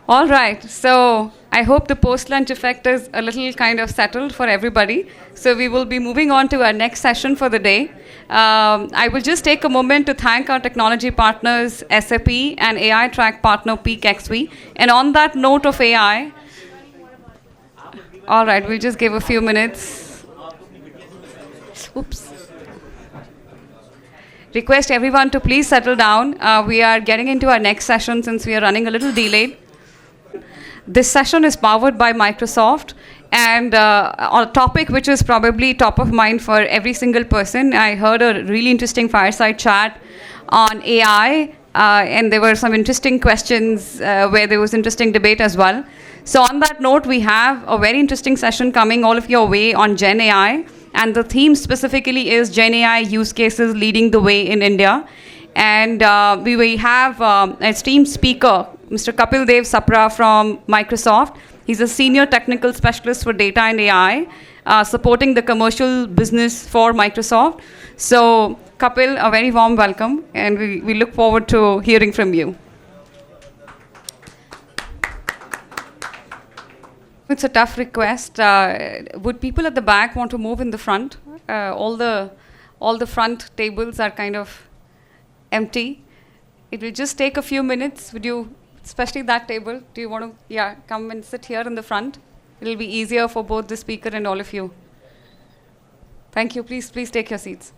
All right, so I hope the post-lunch effect is a little kind of settled for everybody. So we will be moving on to our next session for the day. I will just take a moment to thank our technology partners, SAP, and AI track partner PeakXV. And on that note of AI, all right, we'll just give a few minutes. Oops. Request everyone to please settle down. We are getting into our next session since we are running a little delayed. This session is powered by Microsoft, and on a topic which is probably top of mind for every single person. I heard a really interesting fireside chat on AI, and there were some interesting questions where there was interesting debate as well. So on that note, we have a very interesting session coming all of your way on Gen AI, and the theme specifically is Gen AI use cases leading the way in India. And we will have an esteemed speaker, Mr. Kapil Sapra from Microsoft. He's a senior technical specialist for data and AI, supporting the commercial business for Microsoft. So, Kapil, a very warm welcome, and we look forward to hearing from you. It's a tough request. Would people at the back want to move in the front? All the front tables are kind of empty. It will just take a few minutes. Would you, especially that table, do you want to, come and sit here in the front? It'll be easier for both the speaker and all of you. Thank you. Please take your seats.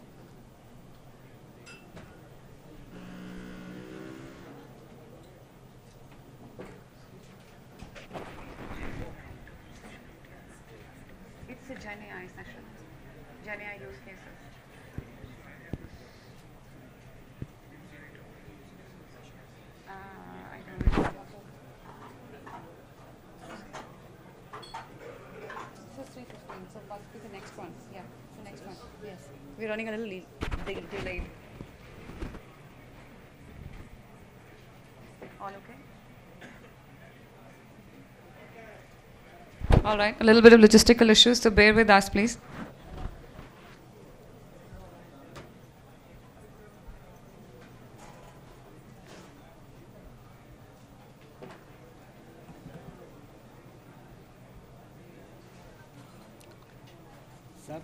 It's a Gen AI session. Gen AI use cases. I don't know. This is 3:15, so must be the next one. Yeah, the next one. Yes. We're running a little delayed. All okay? All right. A little bit of logistical issues, so bear with us, please. Sir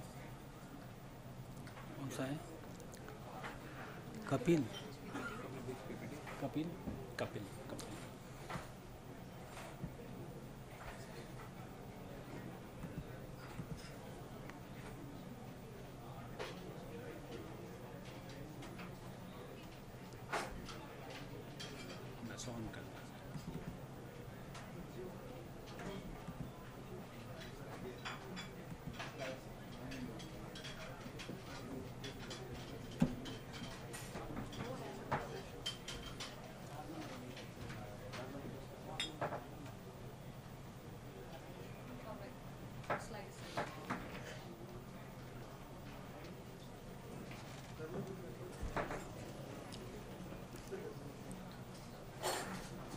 कौन सा है कपिल कपिल कपिल कपिल बस on कर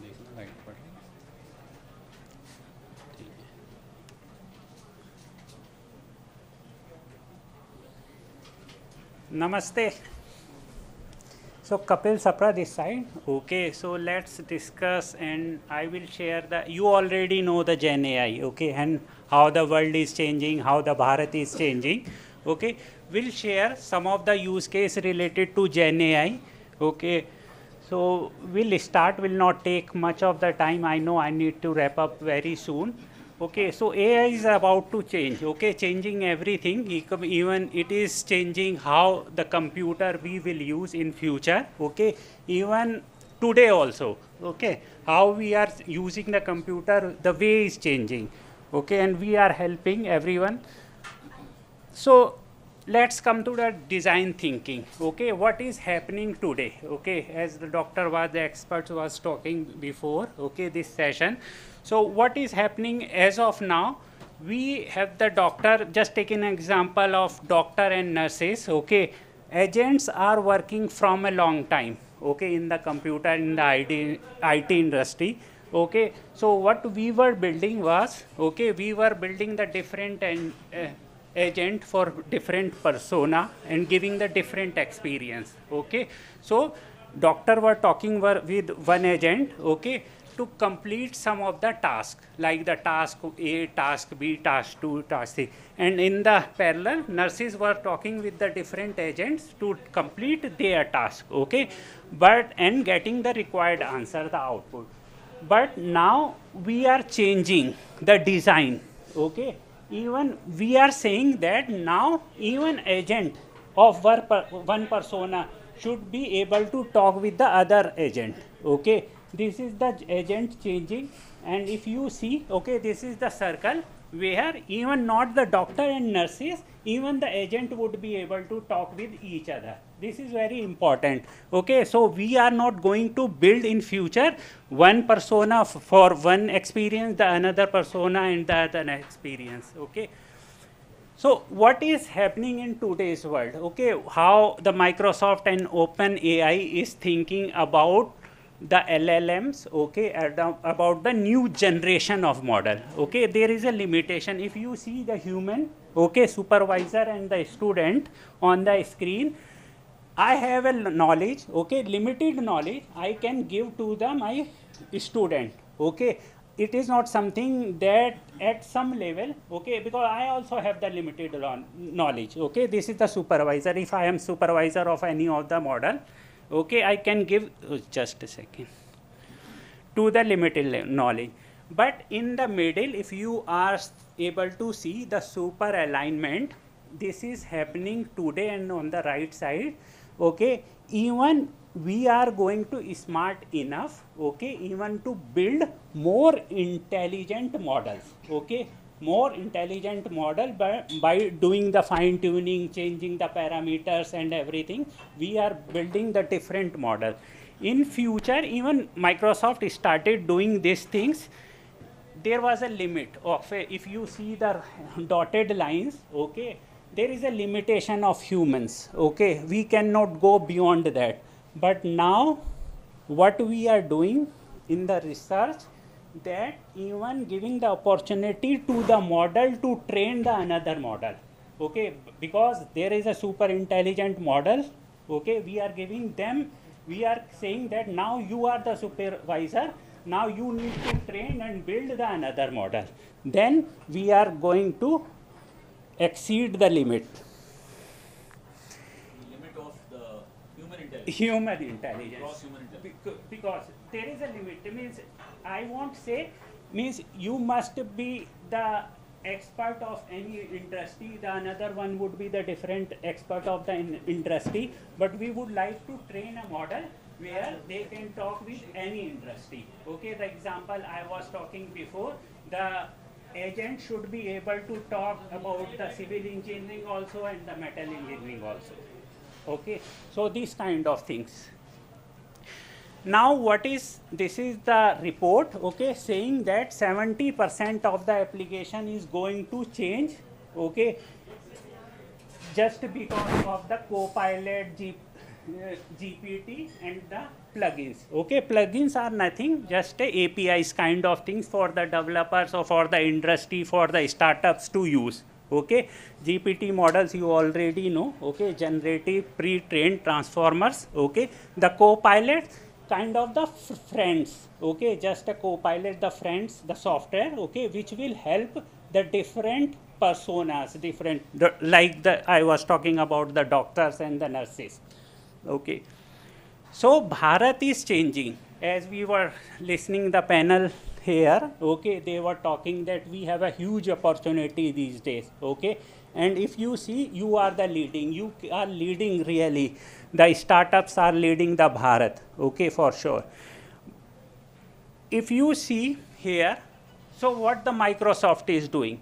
देखना light पड़ रही है ठीक है Namaste. So Kapil Sapra this side. Okay, so let's discuss and I will share you already know the Gen AI, okay, and how the world is changing, how the Bharat is changing. Okay, we'll share some of the use case related to Gen AI. Okay, so we'll start, will not take much of the time. I know I need to wrap up very soon. Okay, so AI is about to change, okay, changing everything, even it is changing how the computer we will use in future, okay, even today also, okay, how we are using the computer, the way is changing, okay, and we are helping everyone. So let's come to the design thinking, okay, what is happening today, okay, as the expert was talking before, okay, this session. So what is happening as of now, we have the doctor, just take an example of doctor and nurses, okay, agents are working from a long time, okay, in the computer, in the IT industry, okay. So what we were building was, okay, we were building the different and agent for different persona and giving the different experience, okay. So doctor were talking with one agent, okay, to complete some of the tasks, like the task A, task B, task 2, task 3. And in the parallel, nurses were talking with the different agents to complete their task, okay? And getting the required answer, the output. But now we are changing the design, okay? Even we are saying that now even agent of one persona should be able to talk with the other agent, okay? This is the agent changing, and if you see, okay, this is the circle where even not the doctor and nurses, even the agent would be able to talk with each other. This is very important, okay? So we are not going to build in future one persona for one experience, the another persona and the other experience, okay? So what is happening in today's world, okay? How the Microsoft and OpenAI is thinking about the LLMs, okay, about the new generation of model, okay? There is a limitation. If you see the human, okay, supervisor and the student on the screen, I have a knowledge, okay, limited knowledge I can give to my student, okay? It is not something that at some level, okay, because I also have the limited knowledge, okay? This is the supervisor. If I am supervisor of any of the model, okay, I can give, just a second, to the limited knowledge. But in the middle, if you are able to see the super alignment, this is happening today, and on the right side, okay, even we are going to smart enough, okay, even to build more intelligent models, okay, more intelligent model by doing the fine tuning, changing the parameters and everything. We are building the different model. In future, even Microsoft started doing these things. There was a limit of if you see the dotted lines, okay, there is a limitation of humans, okay, we cannot go beyond that. But now what we are doing in the research, that even giving the opportunity to the model to train the another model, okay, because there is a super intelligent model, okay, we are giving them, we are saying that now you are the supervisor, now you need to train and build the another model, then we are going to exceed the limit. Limit of the human intelligence. Human intelligence. Gross human intelligence. Because there is a limit. It means I won't say, means you must be the expert of any industry, the another one would be the different expert of the industry, but we would like to train a model where they can talk with any industry. Okay, the example I was talking before, the agent should be able to talk about the civil engineering also and the metal engineering also. Okay, so these kind of things. Now this is the report, okay, saying that 70% of the application is going to change, okay, just because of the Copilot, GPT and the plugins. Okay, plugins are nothing, just APIs kind of things for the developers or for the industry, for the startups to use. Okay, GPT models you already know, okay, generative pre-trained transformers, okay, the Copilot kind of the friends, okay, just a Copilot, the friends, the software, okay, which will help the different personas, like I was talking about the doctors and the nurses, okay. So Bharat is changing. As we were listening the panel here, okay, they were talking that we have a huge opportunity these days, okay, and if you see, you are leading really, the startups are leading the Bharat, okay, for sure. If you see here, so what the Microsoft is doing,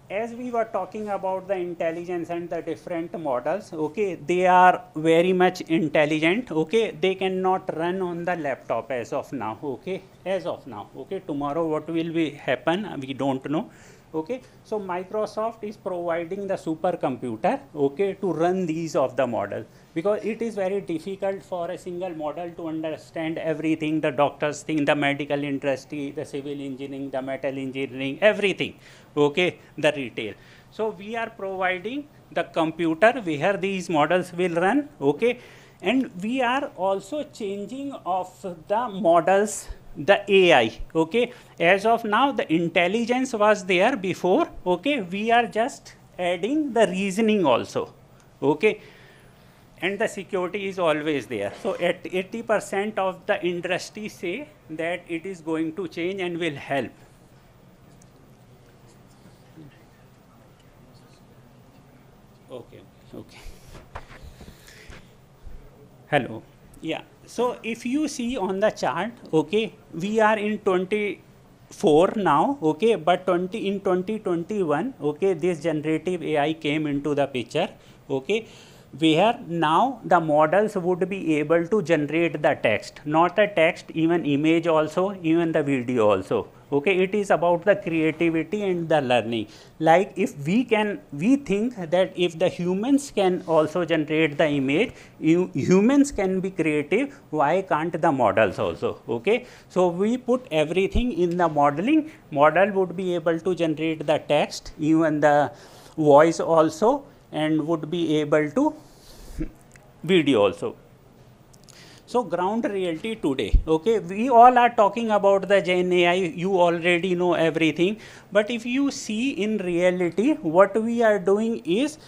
as we were talking about the intelligence and the different models, okay, they are very much intelligent, okay, they cannot run on the laptop as of now, okay, okay, tomorrow what will be happen, we don't know, okay. So Microsoft is providing the supercomputer, okay, to run these of the model, because it is very difficult for a single model to understand everything, the doctors thing, the medical industry, the civil engineering, the metal engineering, everything, okay, the retail. So we are providing the computer where these models will run, okay, and we are also changing of the models the AI. Okay, as of now, the intelligence was there before. Okay, we are just adding the reasoning also. Okay, and the security is always there. So at 80% of the industry say that it is going to change and will help. Okay, okay. Hello. Yeah. So if you see on the chart, okay, we are in 24 now, okay, but in 2021, okay, this generative AI came into the picture, okay, where now the models would be able to generate the text, not the text, even image also, even the video also. Okay, it is about the creativity and the learning. Like if we think that if the humans can also generate the image, humans can be creative, why can't the models also? Okay, so we put everything in the modeling. Model would be able to generate the text, even the voice also, and would be able to video also. So ground reality today, okay, we all are talking about the Gen AI, you already know everything, but if you see in reality, what we are doing is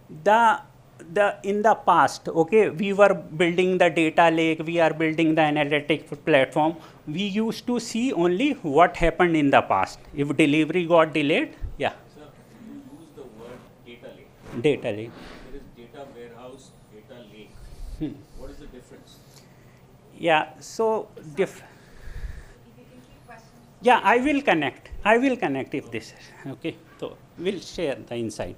in the past, okay, we were building the data lake, we are building the analytic platform, we used to see only what happened in the past. If delivery got delayed, yeah. Sir, you use the word data lake. Data lake. There is data warehouse, data lake. What is the difference? Yeah, so yeah, I will connect if this, okay, so we'll share the insight.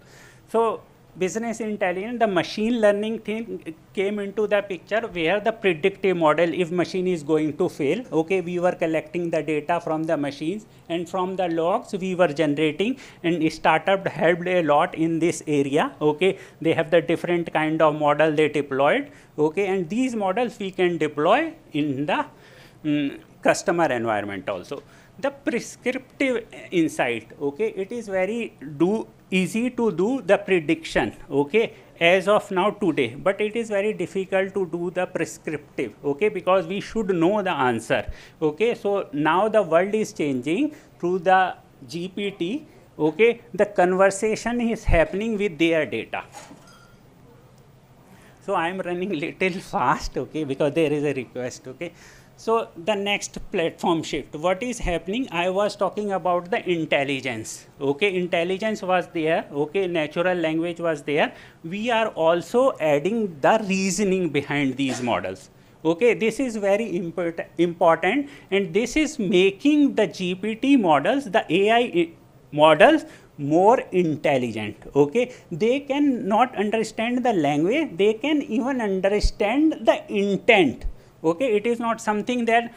So business intelligence, the machine learning thing came into the picture where the predictive model, if machine is going to fail, okay, we were collecting the data from the machines, and from the logs we were generating, and startup helped a lot in this area. Okay, they have the different kind of model they deployed, okay, and these models we can deploy in the customer environment also. The prescriptive insight, okay, it is very easy to do the prediction, okay, as of now today, but it is very difficult to do the prescriptive, okay, because we should know the answer, okay. So now the world is changing through the GPT, okay, the conversation is happening with their data. So I am running little fast, okay, because there is a request, okay. So the next platform shift, what is happening? I was talking about the intelligence, okay, intelligence was there, okay, natural language was there. We are also adding the reasoning behind these models. Okay, this is very important, and this is making the GPT models, the AI models, more intelligent. Okay, they can not understand the language, they can even understand the intent. Okay, it is not something that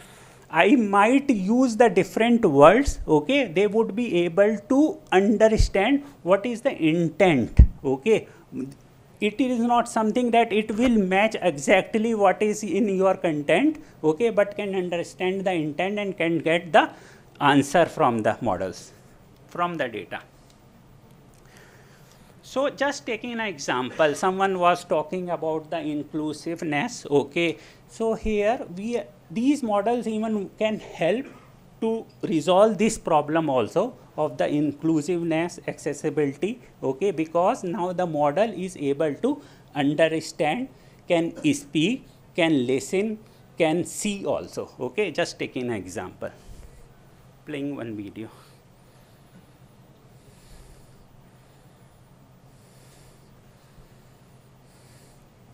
I might use the different words, okay, they would be able to understand what is the intent. Okay, it is not something that it will match exactly what is in your content, okay, but can understand the intent and can get the answer from the models, from the data. So just taking an example, someone was talking about the inclusiveness, okay. So here these models even can help to resolve this problem also of the inclusiveness, accessibility, okay, because now the model is able to understand, can speak, can listen, can see also, okay. Just taking an example, playing one video.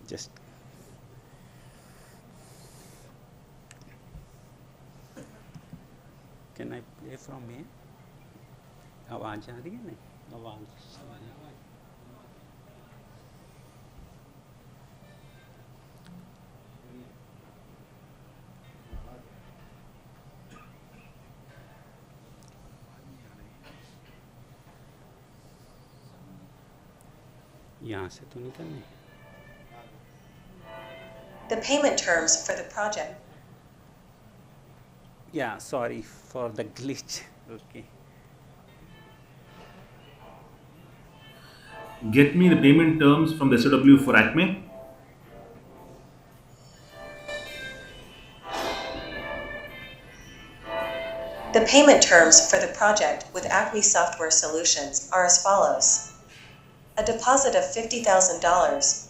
Just can I play from here? आवाज आ रही है नहीं? आवाज यहाँ से तो निकलने. The payment terms for the project. Yeah, sorry for the glitch. Okay. Get me the payment terms from the SOW for Acme. The payment terms for the project with Acme Software Solutions are as follows. A deposit of $50,000.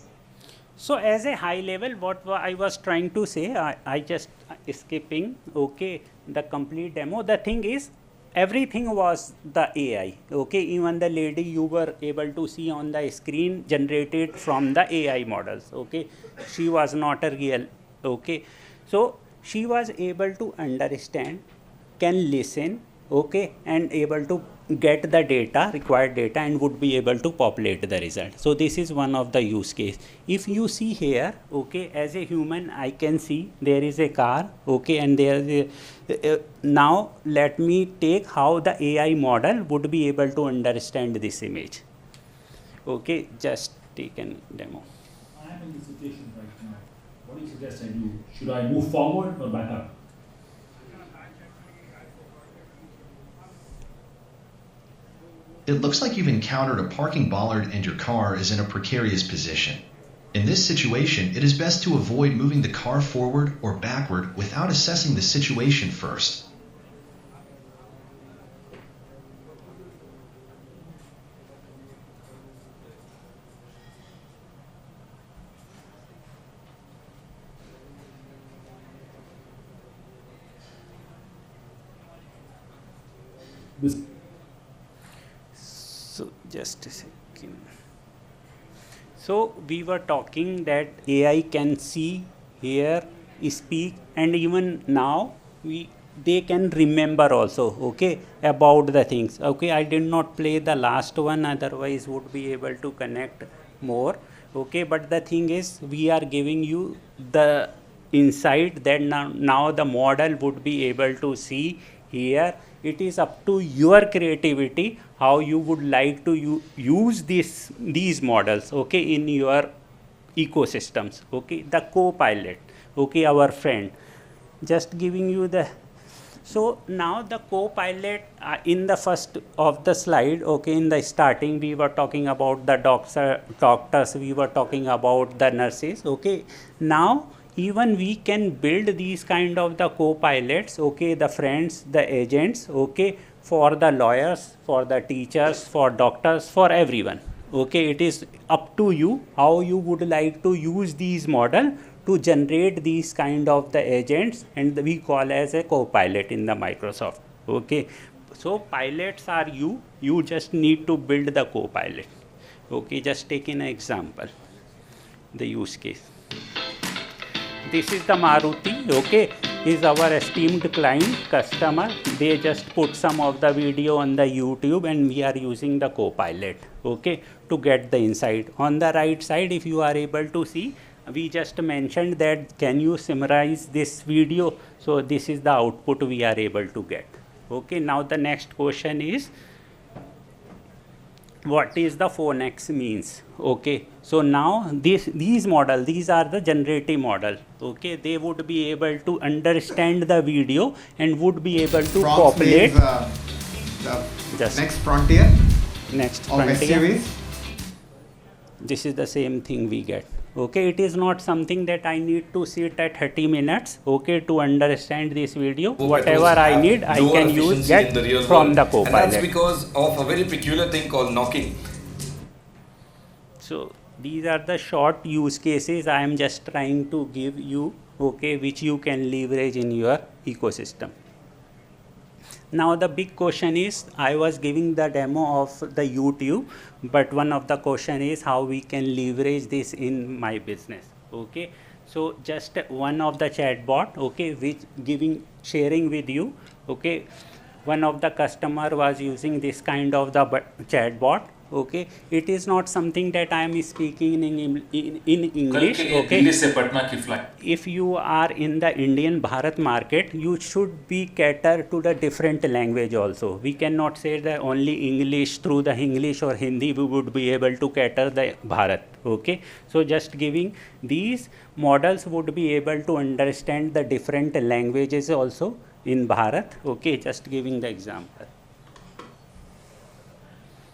So as a high level, what I was trying to say, I just skipping, okay, the complete demo. The thing is, everything was the AI, okay, even the lady you were able to see on the screen generated from the AI models, okay, she was not a real, okay. So she was able to understand, can listen, okay, and able to get the data, required data, and would be able to populate the result. So this is one of the use case. If you see here, okay, as a human I can see there is a car, okay, and there is a, now let me take how the AI model would be able to understand this image. Okay, just take a demo. I am in this situation right now. What do you suggest I do? Should I move forward or back up? It looks like you've encountered a parking bollard and your car is in a precarious position. In this situation, it is best to avoid moving the car forward or backward without assessing the situation first. This So just a second. So we were talking that AI can see, hear, speak, and even now they can remember also, okay, about the things. Okay, I did not play the last one, otherwise would be able to connect more. Okay, but the thing is, we are giving you the insight that now the model would be able to see, hear. It is up to your creativity how you would like to use these models, okay, in your ecosystems. Okay, the co-pilot, okay, our friend, just giving you the. So now the co-pilot, in the first of the slide, okay, in the starting we were talking about the doctors, we were talking about the nurses, okay. Now even we can build these kind of the co-pilots, okay, the friends, the agents, okay, for the lawyers, for the teachers, for doctors, for everyone. Okay, it is up to you how you would like to use these model to generate these kind of the agents, and we call as a co-pilot in the Microsoft. Okay, so pilots are you just need to build the co-pilot. Okay, just take an example, the use case. This is the Maruti, okay, is our esteemed client customer. They just put some of the video on the YouTube and we are using the co-pilot, okay, to get the insight. On the right side, if you are able to see, we just mentioned that can you summarize this video? So this is the output we are able to get. Okay, now the next question is, what is the phonex means? Okay, so now these model, these are the generative model, okay, they would be able to understand the video and would be able to Prompts populate means, the next frontier next of frontier. SUVs. This is the same thing we get. Okay, it is not something that I need to sit at 30 minutes, okay, to understand this video. Whatever I need, I can use get from the co-pilot. And that's because of a very peculiar thing called knocking. So these are the short use cases I am just trying to give you, okay, which you can leverage in your ecosystem. Now the big question is, I was giving the demo of the YouTube, but one of the question is how we can leverage this in my business. Okay, so just one of the chatbot, okay, which sharing with you, okay, one of the customer was using this kind of the chatbot. Okay, it is not something that I am speaking in English. Okay, if you are in the Indian Bharat market, you should be cater to the different language also. We cannot say that only English, through the English or Hindi we would be able to cater the Bharat. Okay, so just giving these models would be able to understand the different languages also in Bharat. Okay, just giving the example.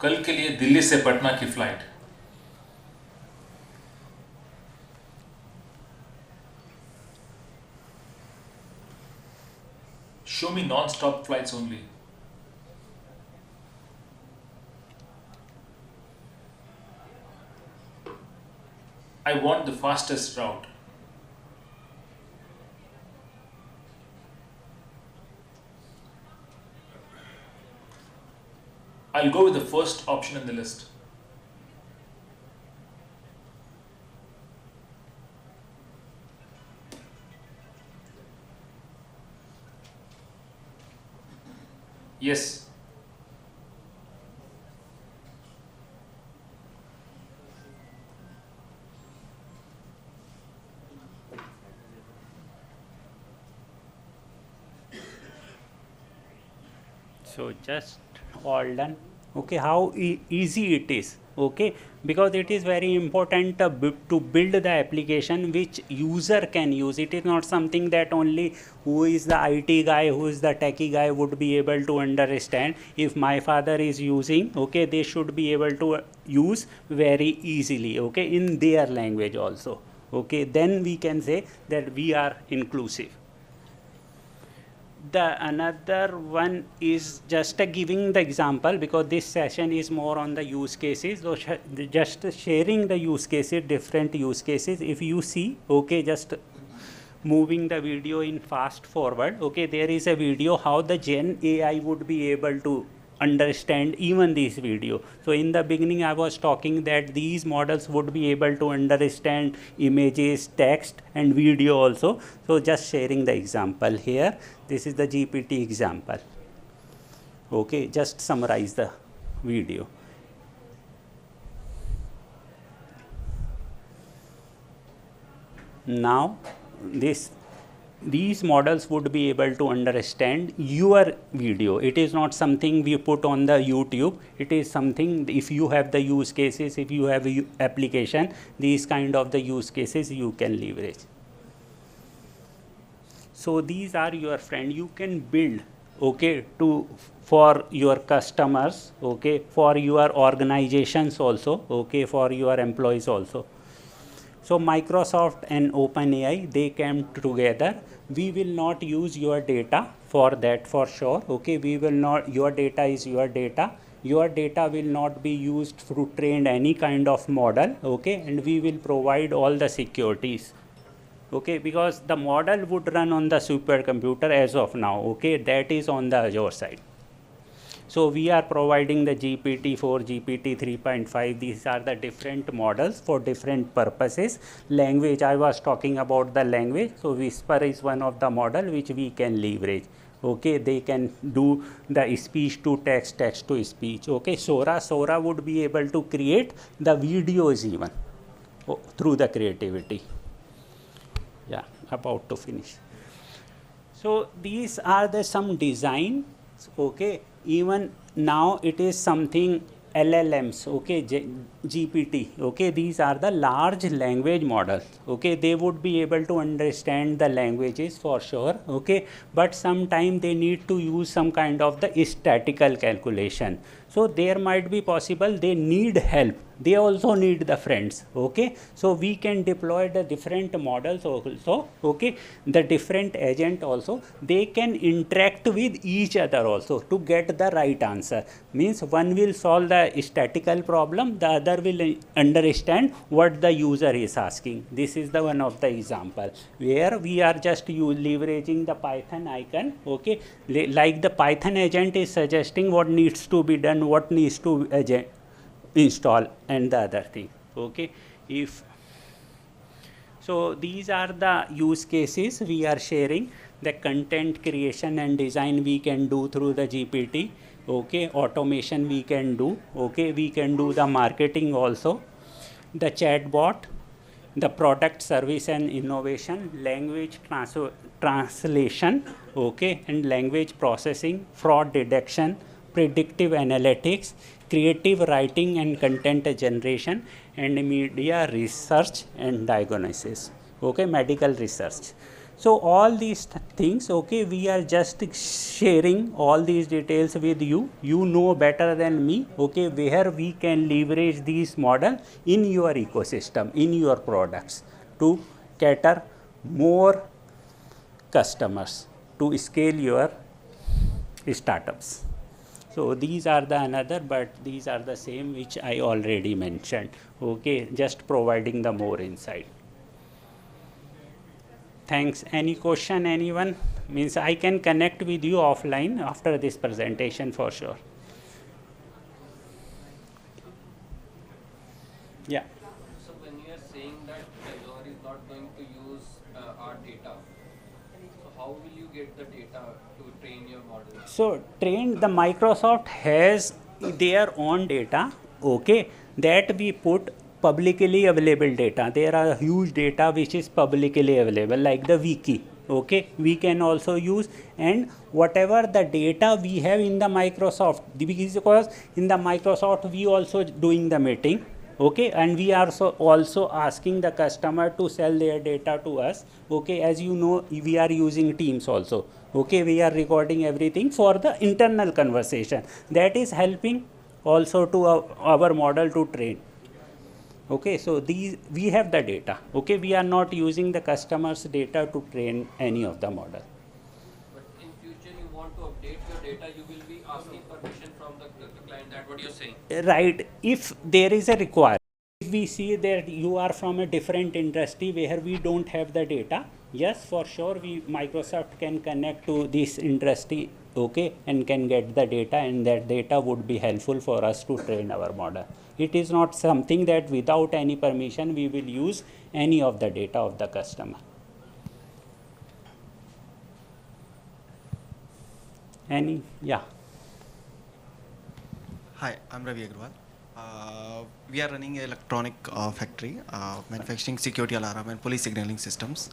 कल के लिए दिल्ली से पटना की flight. Show me non-stop flights only. I want the fastest route. I'll go with the first option in the list. Yes. So just all done. Okay, how easy it is. Okay, because it is very important to build the application which user can use. It is not something that only who is the IT guy, who is the techie guy would be able to understand. If my father is using, okay, they should be able to use very easily, okay, in their language also. Okay, then we can say that we are inclusive. The another one is just giving the example, because this session is more on the use cases. So just sharing the use cases, different use cases. If you see, okay, just moving the video in fast forward, okay, there is a video how the Gen AI would be able to understand even this video. So in the beginning I was talking that these models would be able to understand images, text and video also. So just sharing the example here. This is the GPT example. Okay, just summarize the video. Now these models would be able to understand your video. It is not something we put on the YouTube. It is something, if you have the use cases, if you have a application, these kind of the use cases you can leverage. So these are your friend. You can build, okay, for your customers, okay, for your organizations also, okay, for your employees also. So Microsoft and OpenAI, they came together. We will not use your data for that for sure. Okay, we will not, your data is your data. Your data will not be used to train any kind of model. Okay, and we will provide all the securities. Okay, because the model would run on the supercomputer as of now. Okay, that is on the Azure side. So we are providing the GPT-4, GPT 3.5. These are the different models for different purposes. Language, I was talking about the language. So Whisper is one of the model which we can leverage. Okay, they can do the speech to text, text to speech. Okay, Sora would be able to create the videos even through the creativity. Yeah, about to finish. So these are the some design. Okay, even now it is something LLMs, okay, GPT, okay, these are the large language models, okay, they would be able to understand the languages for sure, okay, but sometime they need to use some kind of the statistical calculation. So there might be possible they need help, they also need the friends, okay. So we can deploy the different models also, okay, the different agent also, they can interact with each other also to get the right answer. Means one will solve the statistical problem, the other will understand what the user is asking. This is the one of the example where we are just leveraging the Python icon, okay, like the Python agent is suggesting what needs to be done, what needs to install and the other thing, okay. If so, these are the use cases we are sharing. The content creation and design we can do through the GPT, okay, automation we can do, okay, we can do the marketing also, the chatbot, the product service and innovation, language translation, okay, and language processing, fraud detection, predictive analytics, creative writing and content generation, and media research and diagnosis, okay, medical research. So all these things, okay, we are just sharing all these details with you. You know better than me, okay, where we can leverage these model in your ecosystem, in your products to cater more customers, to scale your startups. So these are the another, but these are the same which I already mentioned. Okay, just providing the more insight. Thanks. Any question, anyone? Means I can connect with you offline after this presentation for sure. Yeah. So when you are saying that Azure is not going to use our data, so how will you get the data to train your model? So the Microsoft has their own data, okay, that we put publicly available data. There are huge data which is publicly available, like the wiki, okay, we can also use, and whatever the data we have in the Microsoft, because in the Microsoft we also doing the meeting, okay, and we are also asking the customer to sell their data to us, okay, as you know we are using Teams also, okay, we are recording everything for the internal conversation, that is helping also to our model to train. Okay, so we have the data, okay, we are not using the customer's data to train any of the model. But in future you want to update your data, you will be asking permission from the client, that what you're saying? Right, if there is a requirement, if we see that you are from a different industry where we don't have the data, yes, for sure Microsoft can connect to this industry, okay, and can get the data, and that data would be helpful for us to train our model. It is not something that without any permission we will use any of the data of the customer. Any? Yeah. Hi, I'm Ravi Agrawal. We are running an electronic factory, manufacturing security alarm and police signaling systems.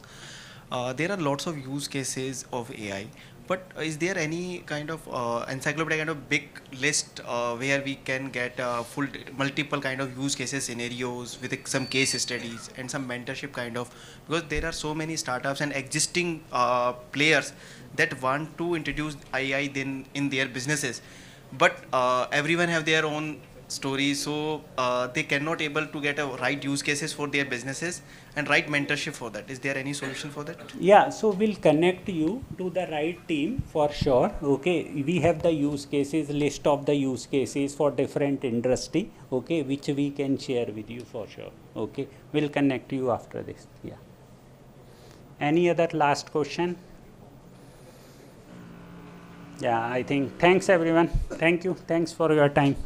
There are lots of use cases of AI, but is there any kind of encyclopedia kind of big list where we can get multiple kind of use cases scenarios with some case studies and some mentorship kind of, because there are so many startups and existing players that want to introduce AI then in their businesses, but everyone have their own stories, so they cannot able to get a right use cases for their businesses and right mentorship for that. Is there any solution for that? Yeah, so we'll connect you to the right team for sure. Okay, we have the use cases, list of the use cases for different industry, okay, which we can share with you for sure. Okay, we'll connect you after this. Yeah. Any other last question? Yeah, I think thanks everyone. Thank you. Thanks for your time.